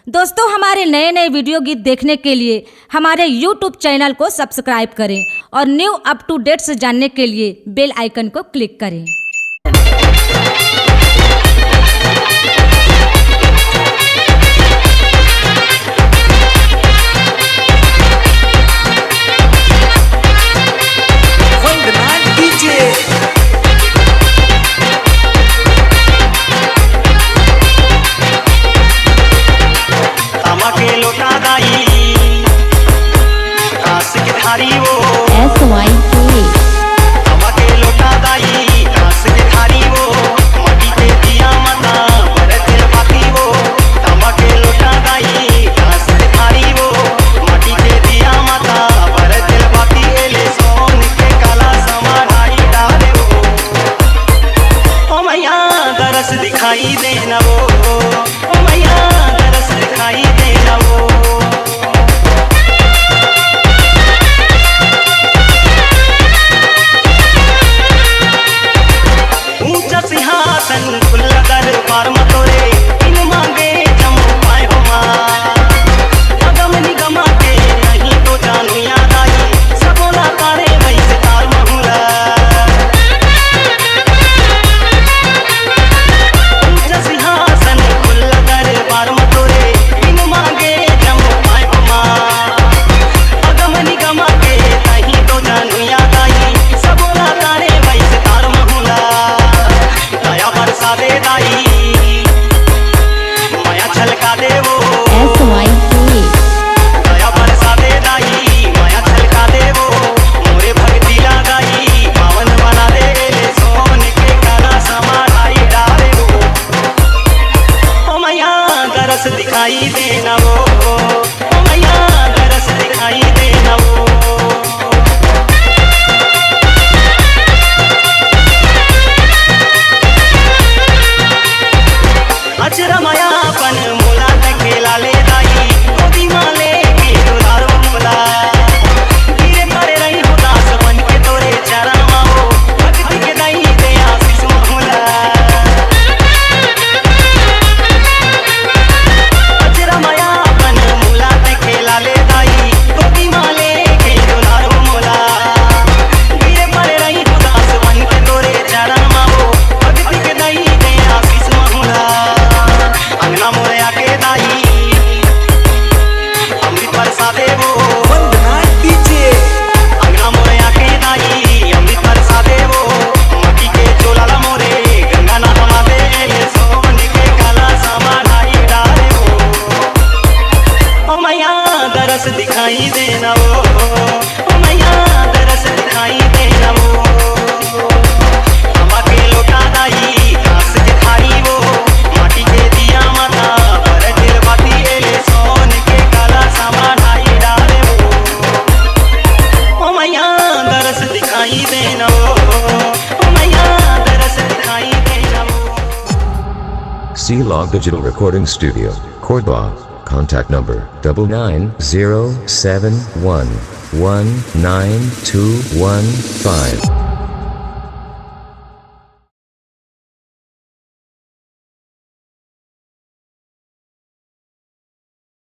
दोस्तों, हमारे नए नए वीडियो गीत देखने के लिए हमारे YouTube चैनल को सब्सक्राइब करें और न्यू अप टू डेट्स जानने के लिए बेल आइकन को क्लिक करें। दिखाई देना वो ओ मैया दरस दिखाई देना वो। ऊंचा सिंहासन खुला दरबार मतोरे इन मांगे जमो पाए हो मां। अगम निगम के नहीं तो जानू याद आई सबोला तारे वही से तार महुला। दिखाई देना वो ओ मैया दरस दिखाई देना वो। अजरा मायापन मोला खेला ले दाई गोदी माले के दुलारो मोला। धीरे करे रही हो दास बन के तोरे चरण माओ भक्ति के दाई दे आशीष मोला। दरस दिखाई देना वो ओ मैया दरस दिखाई देना वो। अम्मा के लोटा दाई घास के थारी वो माटी के दिया माता पर दिल बाती एले सोन के काला सामान आई डाले वो ओ मैया दरस दिखाई देना वो ओ मैया दरस दिखाई देना वो। C-Log Digital Recording Studio, Cordoba. Contact number 99071192115.